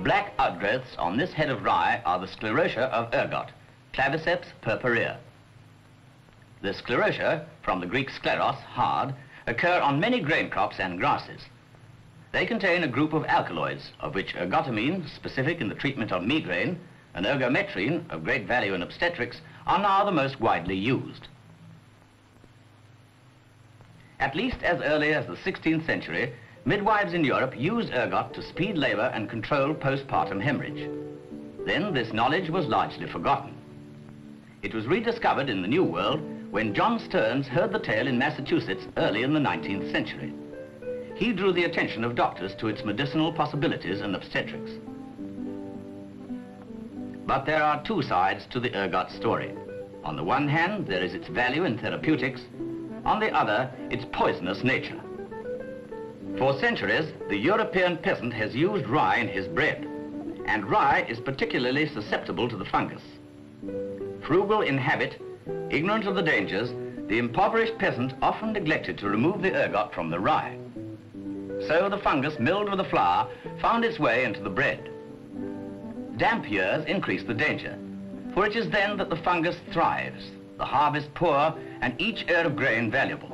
black outgrowths on this head of rye are the sclerotia of ergot, Claviceps purpurea. The sclerotia, from the Greek skleros, hard, occur on many grain crops and grasses. They contain a group of alkaloids, of which ergotamine, specific in the treatment of migraine, and ergometrine, of great value in obstetrics, are now the most widely used. At least as early as the 16th century, midwives in Europe used ergot to speed labor and control postpartum hemorrhage. Then this knowledge was largely forgotten. It was rediscovered in the New World when John Stearns heard the tale in Massachusetts early in the 19th century. He drew the attention of doctors to its medicinal possibilities in obstetrics. But there are two sides to the ergot story. On the one hand, there is its value in therapeutics. On the other, its poisonous nature. For centuries, the European peasant has used rye in his bread, and rye is particularly susceptible to the fungus. Frugal in habit, ignorant of the dangers, the impoverished peasant often neglected to remove the ergot from the rye. So the fungus milled with the flour found its way into the bread. Damp years increase the danger, for it is then that the fungus thrives, the harvest poor, and each ear of grain valuable.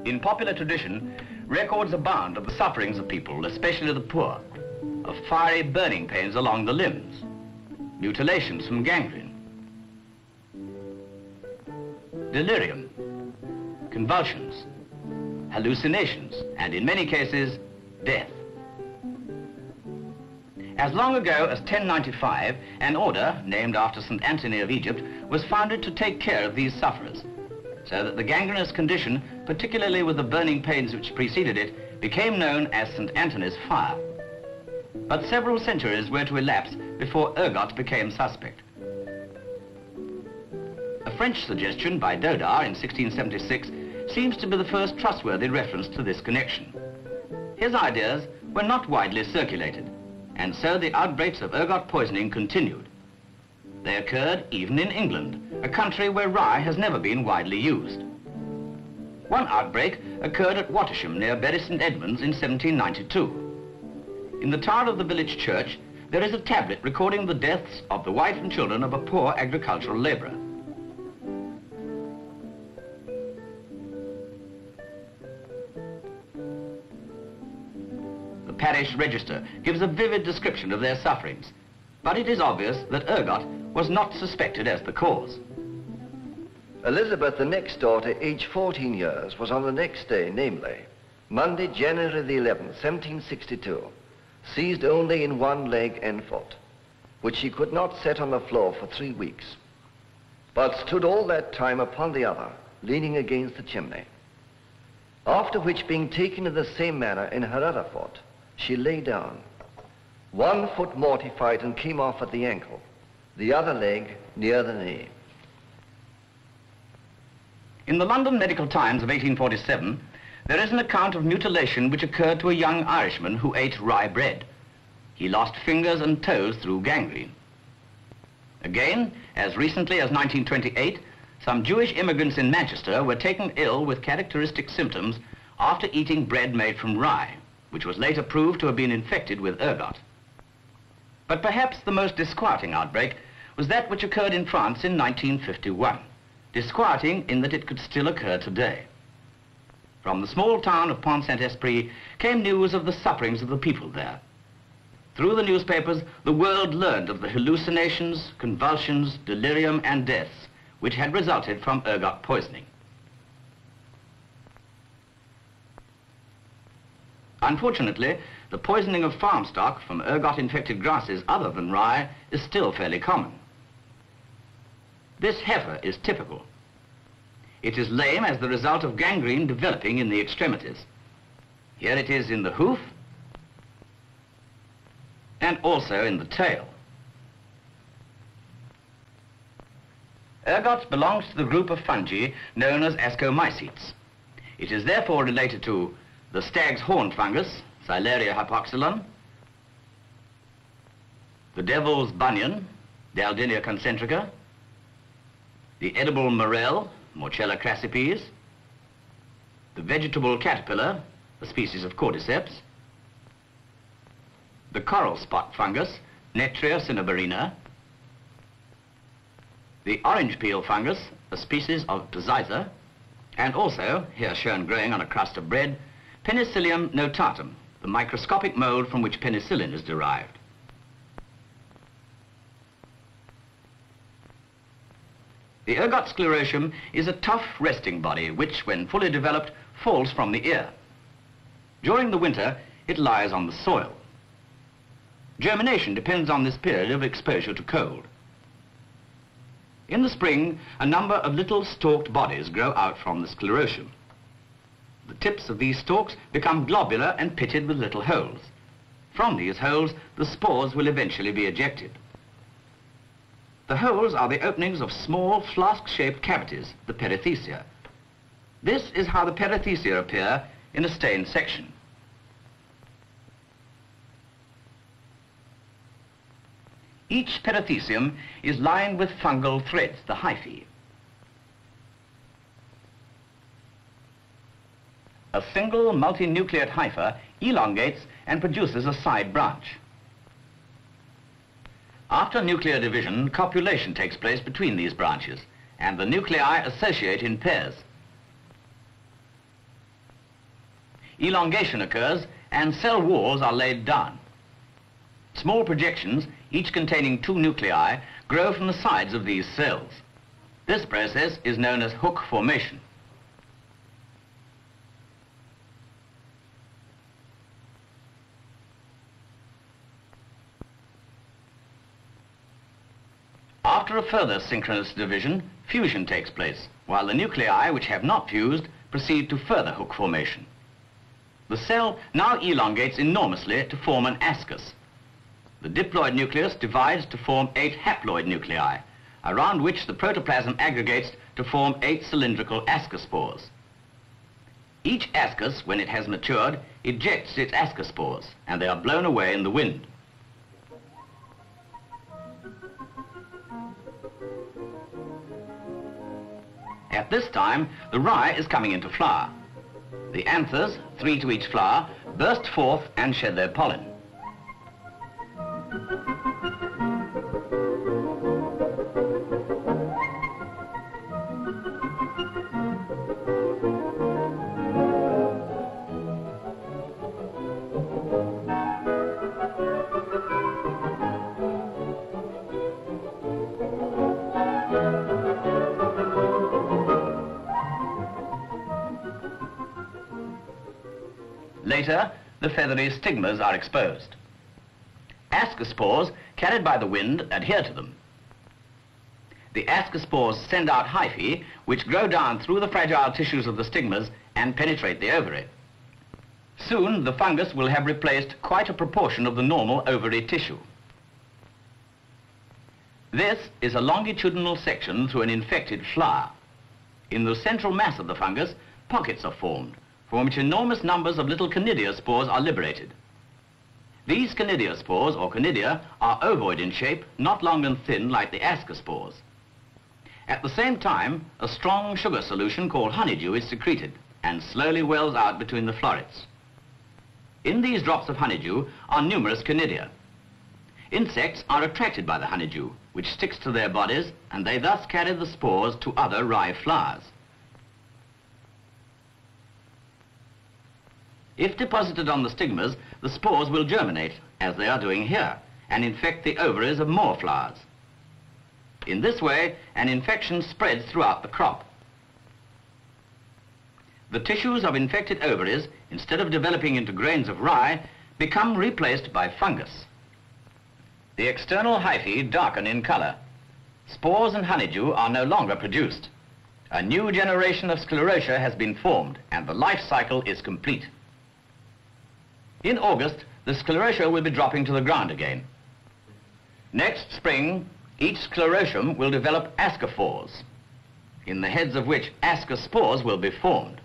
In popular tradition, records abound of the sufferings of people, especially the poor, of fiery burning pains along the limbs, mutilations from gangrene, delirium, convulsions, hallucinations, and in many cases, death. As long ago as 1095, an order, named after St. Anthony of Egypt, was founded to take care of these sufferers, so that the gangrenous condition, particularly with the burning pains which preceded it, became known as St. Anthony's fire. But several centuries were to elapse before ergot became suspect. A French suggestion by Dodar in 1676 seems to be the first trustworthy reference to this connection. His ideas were not widely circulated, and so the outbreaks of ergot poisoning continued. They occurred even in England, a country where rye has never been widely used. One outbreak occurred at Wattisham near Bury St. Edmunds in 1792. In the tower of the village church, there is a tablet recording the deaths of the wife and children of a poor agricultural labourer. The parish register gives a vivid description of their sufferings, but it is obvious that ergot was not suspected as the cause. Elizabeth, the next daughter, aged 14 years, was on the next day, namely, Monday, January the 11th, 1762, seized only in one leg and foot, which she could not set on the floor for 3 weeks, but stood all that time upon the other, leaning against the chimney. After which, being taken in the same manner in her other foot, she lay down. One foot mortified and came off at the ankle, the other leg near the knee. In the London Medical Times of 1847, there is an account of mutilation which occurred to a young Irishman who ate rye bread. He lost fingers and toes through gangrene. Again, as recently as 1928, some Jewish immigrants in Manchester were taken ill with characteristic symptoms after eating bread made from rye, which was later proved to have been infected with ergot. But perhaps the most disquieting outbreak was that which occurred in France in 1951, disquieting in that it could still occur today. From the small town of Pont-Saint-Esprit came news of the sufferings of the people there. Through the newspapers, the world learned of the hallucinations, convulsions, delirium, and deaths which had resulted from ergot poisoning. Unfortunately, the poisoning of farm stock from ergot-infected grasses other than rye is still fairly common. This heifer is typical. It is lame as the result of gangrene developing in the extremities. Here it is in the hoof and also in the tail. Ergot belongs to the group of fungi known as ascomycetes. It is therefore related to the stag's horn fungus, Sileria hypoxylon, the devil's bunion, Daldinia concentrica, the edible morel, Morchella crassipes, the vegetable caterpillar, a species of cordyceps, the coral spot fungus, Netria cinnabarina, the orange peel fungus, a species of Psiza, and also, here shown growing on a crust of bread, Penicillium notatum, the microscopic mold from which penicillin is derived. The ergot sclerosum is a tough resting body which, when fully developed, falls from the ear. During the winter, it lies on the soil. Germination depends on this period of exposure to cold. In the spring, a number of little stalked bodies grow out from the sclerosum. The tips of these stalks become globular and pitted with little holes. From these holes, the spores will eventually be ejected. The holes are the openings of small flask-shaped cavities, the perithecia. This is how the perithecia appear in a stained section. Each perithecium is lined with fungal threads, the hyphae. A single multinucleate hypha elongates and produces a side branch. After nuclear division, copulation takes place between these branches, and the nuclei associate in pairs. Elongation occurs, and cell walls are laid down. Small projections, each containing 2 nuclei, grow from the sides of these cells. This process is known as hook formation. After a further synchronous division, fusion takes place, while the nuclei which have not fused proceed to further hook formation. The cell now elongates enormously to form an ascus. The diploid nucleus divides to form 8 haploid nuclei, around which the protoplasm aggregates to form 8 cylindrical ascospores. Each ascus, when it has matured, ejects its ascospores, and they are blown away in the wind. At this time, the rye is coming into flower. The anthers, 3 to each flower, burst forth and shed their pollen. Later, the feathery stigmas are exposed. Ascospores, carried by the wind, adhere to them. The ascospores send out hyphae, which grow down through the fragile tissues of the stigmas and penetrate the ovary. Soon, the fungus will have replaced quite a proportion of the normal ovary tissue. This is a longitudinal section through an infected flower. In the central mass of the fungus, pockets are formed, from which enormous numbers of little conidia spores are liberated. These conidia spores, or conidia, are ovoid in shape, not long and thin like the ascospores. At the same time, a strong sugar solution called honeydew is secreted and slowly wells out between the florets. In these drops of honeydew are numerous conidia. Insects are attracted by the honeydew, which sticks to their bodies, and they thus carry the spores to other rye flowers. If deposited on the stigmas, the spores will germinate, as they are doing here, and infect the ovaries of more flowers. In this way, an infection spreads throughout the crop. The tissues of infected ovaries, instead of developing into grains of rye, become replaced by fungus. The external hyphae darken in color. Spores and honeydew are no longer produced. A new generation of sclerotia has been formed, and the life cycle is complete. In August, the sclerotia will be dropping to the ground again. Next spring, each sclerosum will develop ascophores, in the heads of which ascospores will be formed.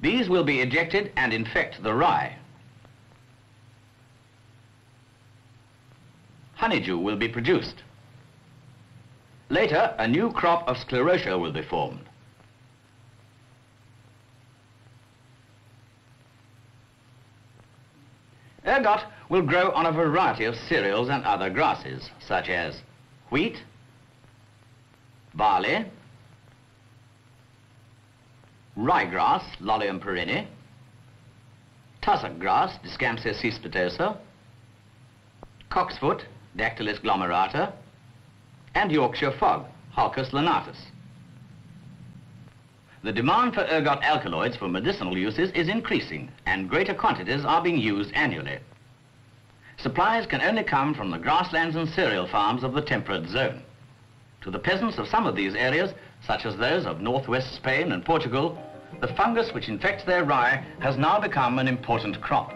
These will be ejected and infect the rye. Honeydew will be produced. Later, a new crop of sclerotia will be formed. Ergot will grow on a variety of cereals and other grasses, such as wheat, barley, ryegrass, Lolium perenne, tussock grass, Discampsia cespitosa, cocksfoot, Dactylis glomerata, and Yorkshire fog, Halcus lanatus. The demand for ergot alkaloids for medicinal uses is increasing, and greater quantities are being used annually. Supplies can only come from the grasslands and cereal farms of the temperate zone. To the peasants of some of these areas, such as those of northwest Spain and Portugal, the fungus which infects their rye has now become an important crop.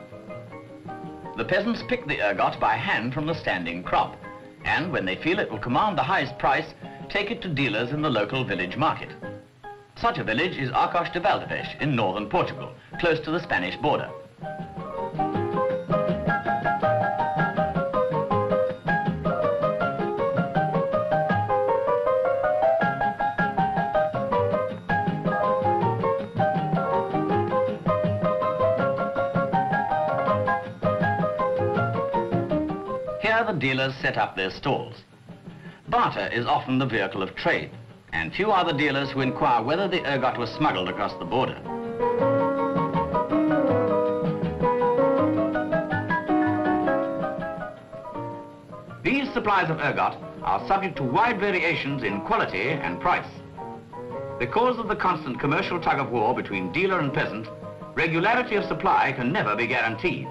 The peasants pick the ergot by hand from the standing crop, and when they feel it will command the highest price, take it to dealers in the local village market. Such a village is Arcos de Valdevez in northern Portugal, close to the Spanish border. Here the dealers set up their stalls. Barter is often the vehicle of trade, and few are the dealers who inquire whether the ergot was smuggled across the border. These supplies of ergot are subject to wide variations in quality and price. Because of the constant commercial tug-of-war between dealer and peasant, regularity of supply can never be guaranteed.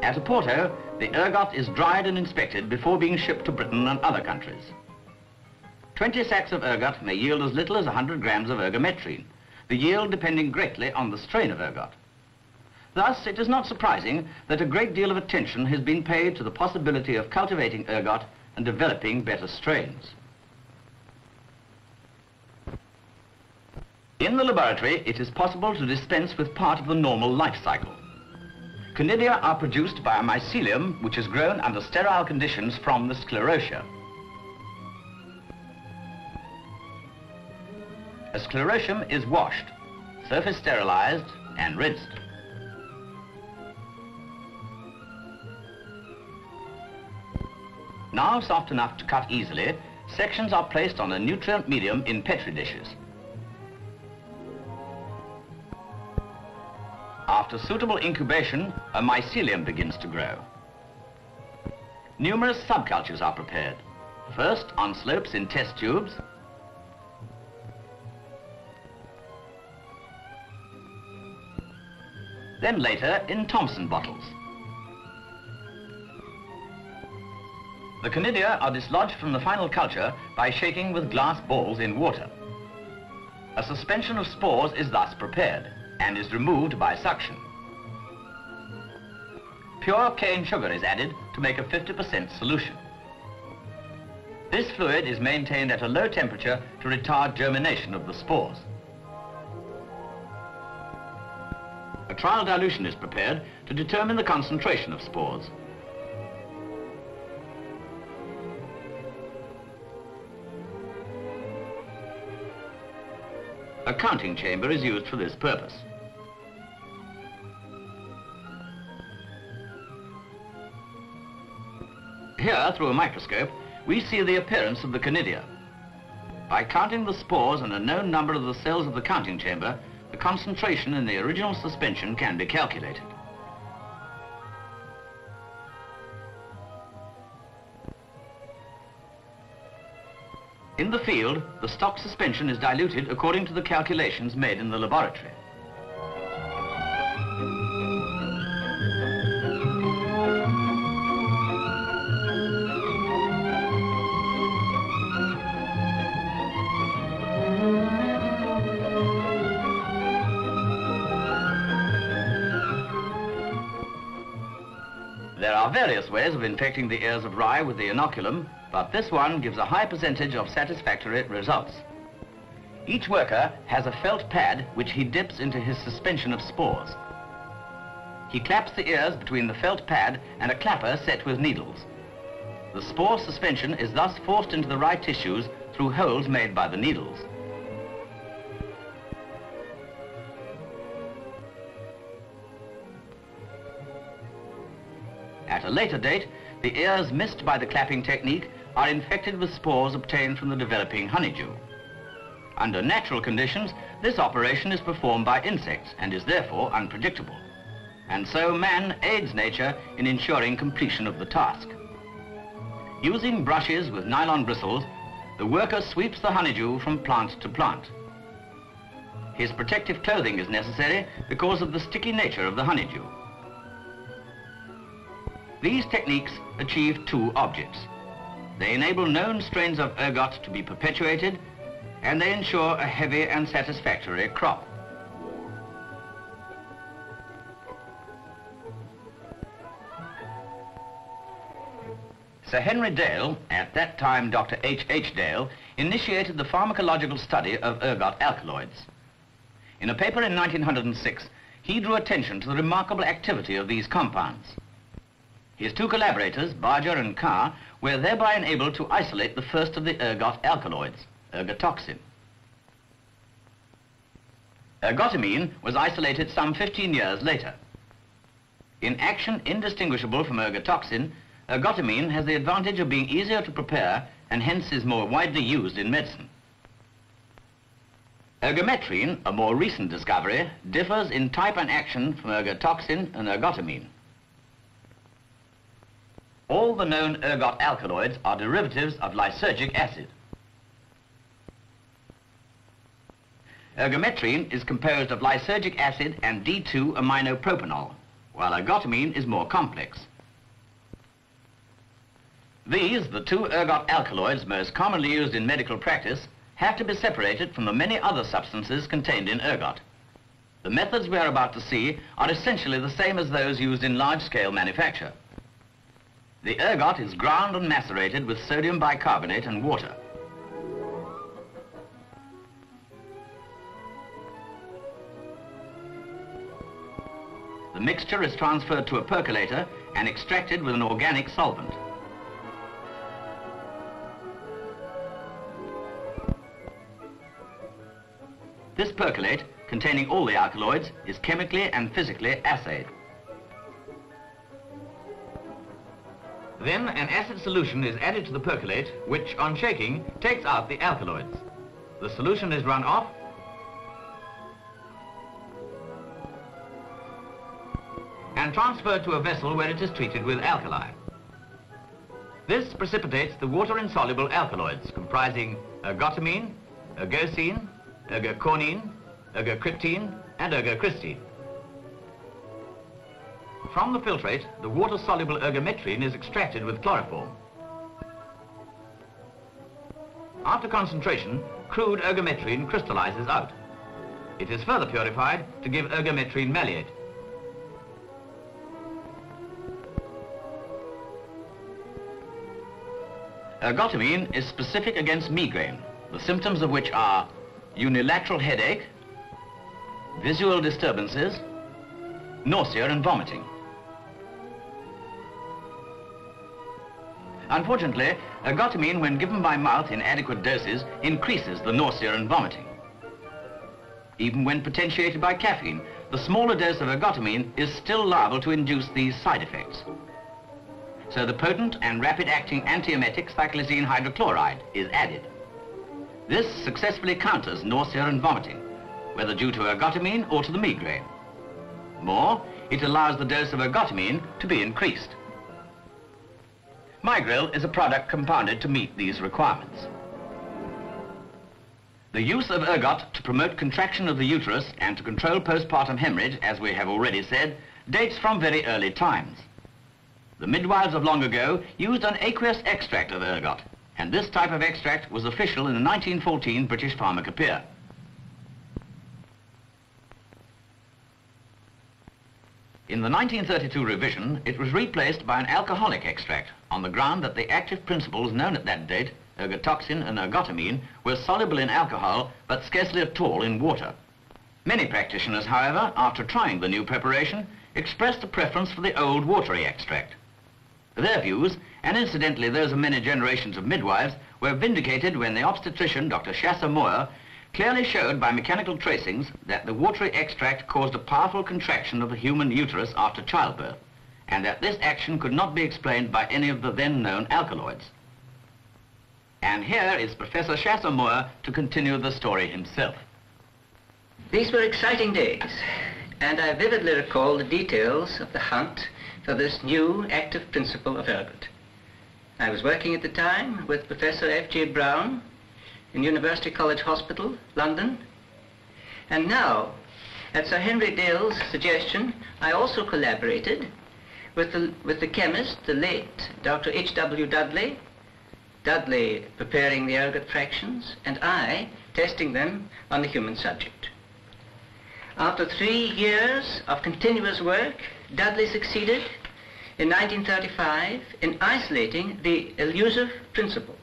At Oporto, the ergot is dried and inspected before being shipped to Britain and other countries. 20 sacks of ergot may yield as little as 100 grams of ergometrine, the yield depending greatly on the strain of ergot. Thus, it is not surprising that a great deal of attention has been paid to the possibility of cultivating ergot and developing better strains. In the laboratory, it is possible to dispense with part of the normal life cycle. Conidia are produced by a mycelium which is grown under sterile conditions from the sclerotia. A sclerotium is washed, surface sterilized, and rinsed. Now soft enough to cut easily, sections are placed on a nutrient medium in petri dishes. After suitable incubation, a mycelium begins to grow. Numerous subcultures are prepared, first on slopes in test tubes, then later in Thompson bottles. The conidia are dislodged from the final culture by shaking with glass balls in water. A suspension of spores is thus prepared and is removed by suction. Pure cane sugar is added to make a 50% solution. This fluid is maintained at a low temperature to retard germination of the spores. A trial dilution is prepared to determine the concentration of spores. A counting chamber is used for this purpose. Here, through a microscope, we see the appearance of the conidia. By counting the spores and a known number of the cells of the counting chamber, the concentration in the original suspension can be calculated. In the field, the stock suspension is diluted according to the calculations made in the laboratory. There are various ways of infecting the ears of rye with the inoculum, but this one gives a high percentage of satisfactory results. Each worker has a felt pad which he dips into his suspension of spores. He claps the ears between the felt pad and a clapper set with needles. The spore suspension is thus forced into the rye tissues through holes made by the needles. a later date, the ears missed by the clapping technique are infected with spores obtained from the developing honeydew. Under natural conditions, this operation is performed by insects and is therefore unpredictable. And so man aids nature in ensuring completion of the task. Using brushes with nylon bristles, the worker sweeps the honeydew from plant to plant. His protective clothing is necessary because of the sticky nature of the honeydew. These techniques achieve two objects. They enable known strains of ergot to be perpetuated, and they ensure a heavy and satisfactory crop. Sir Henry Dale, at that time Dr. H. Dale, initiated the pharmacological study of ergot alkaloids. In a paper in 1906, he drew attention to the remarkable activity of these compounds. His two collaborators, Barger and Carr, were thereby enabled to isolate the first of the ergot alkaloids, ergotoxin. Ergotamine was isolated some 15 years later. In action indistinguishable from ergotoxin, ergotamine has the advantage of being easier to prepare and hence is more widely used in medicine. Ergometrine, a more recent discovery, differs in type and action from ergotoxin and ergotamine. All the known ergot alkaloids are derivatives of lysergic acid. Ergometrine is composed of lysergic acid and D2-aminopropanol, while ergotamine is more complex. These, the two ergot alkaloids most commonly used in medical practice, have to be separated from the many other substances contained in ergot. The methods we are about to see are essentially the same as those used in large-scale manufacture. The ergot is ground and macerated with sodium bicarbonate and water. The mixture is transferred to a percolator and extracted with an organic solvent. This percolate, containing all the alkaloids, is chemically and physically assayed. Then an acid solution is added to the percolate, which, on shaking, takes out the alkaloids. The solution is run off and transferred to a vessel where it is treated with alkali. This precipitates the water-insoluble alkaloids comprising ergotamine, ergosine, ergoconine, ergocryptine, and ergocrystine. From the filtrate, the water-soluble ergometrine is extracted with chloroform. After concentration, crude ergometrine crystallizes out. It is further purified to give ergometrine maleate. Ergotamine is specific against migraine, the symptoms of which are unilateral headache, visual disturbances, nausea and vomiting. Unfortunately, ergotamine, when given by mouth in adequate doses, increases the nausea and vomiting. Even when potentiated by caffeine, the smaller dose of ergotamine is still liable to induce these side effects. So the potent and rapid-acting antiemetic cyclizine hydrochloride is added. This successfully counters nausea and vomiting, whether due to ergotamine or to the migraine. More, it allows the dose of ergotamine to be increased. Migryl is a product compounded to meet these requirements. The use of ergot to promote contraction of the uterus and to control postpartum hemorrhage, as we have already said, dates from very early times. The midwives of long ago used an aqueous extract of ergot, and this type of extract was official in the 1914 British Pharmacopoeia. In the 1932 revision, it was replaced by an alcoholic extract on the ground that the active principles known at that date, ergotoxin and ergotamine, were soluble in alcohol but scarcely at all in water. Many practitioners, however, after trying the new preparation, expressed a preference for the old watery extract. Their views, and incidentally those of many generations of midwives, were vindicated when the obstetrician, Dr. Chasser-Moyer, clearly showed by mechanical tracings that the watery extract caused a powerful contraction of the human uterus after childbirth, and that this action could not be explained by any of the then known alkaloids. And here is Professor Chassamour to continue the story himself. These were exciting days, and I vividly recall the details of the hunt for this new active principle of ergot. I was working at the time with Professor F.J. Brown in University College Hospital, London, and now, at Sir Henry Dale's suggestion, I also collaborated with the chemist, the late Dr. H.W. Dudley, Dudley preparing the ergot fractions, and I testing them on the human subject. After 3 years of continuous work, Dudley succeeded in 1935 in isolating the elusive principle,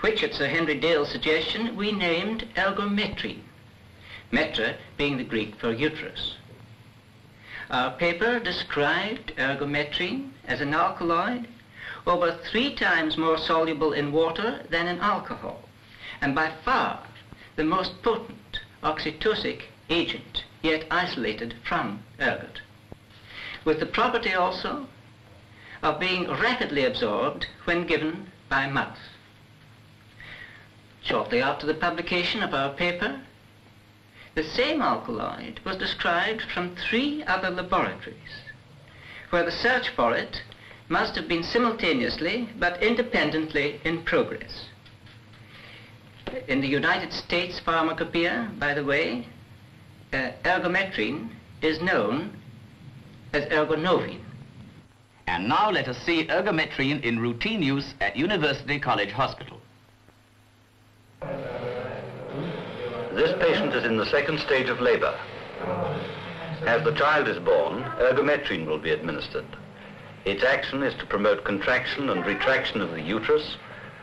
which at Sir Henry Dale's suggestion we named ergometrine, metra being the Greek for uterus. Our paper described ergometrine as an alkaloid over 3 times more soluble in water than in alcohol, and by far the most potent oxytocic agent yet isolated from ergot, with the property also of being rapidly absorbed when given by mouth. Shortly after the publication of our paper, the same alkaloid was described from 3 other laboratories, where the search for it must have been simultaneously but independently in progress. In the United States Pharmacopoeia, by the way, ergometrine is known as ergonovine. And now let us see ergometrine in routine use at University College Hospital. This patient is in the 2nd stage of labor. As the child is born, ergometrine will be administered. Its action is to promote contraction and retraction of the uterus,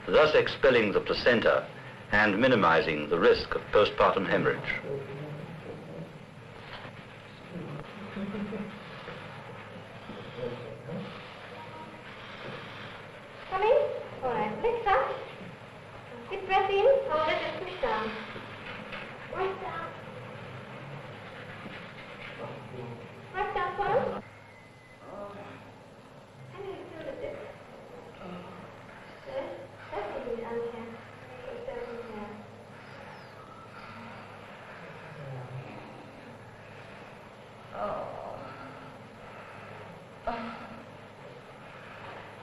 thus expelling the placenta and minimizing the risk of postpartum hemorrhage. Coming? All right, next up. Deep breath in, hold it and push down. Right down. Right down, follow. Can you feel the dip? Good. That's a good answer. Push down in there.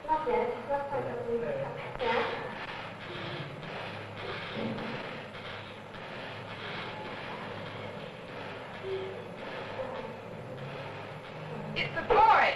Not yet. Not quite over the top. Yeah? It's a boy!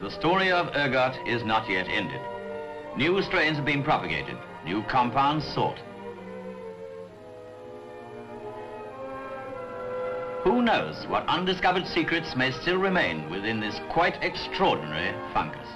The story of ergot is not yet ended. New strains have been propagated, new compounds sought. Who knows what undiscovered secrets may still remain within this quite extraordinary fungus?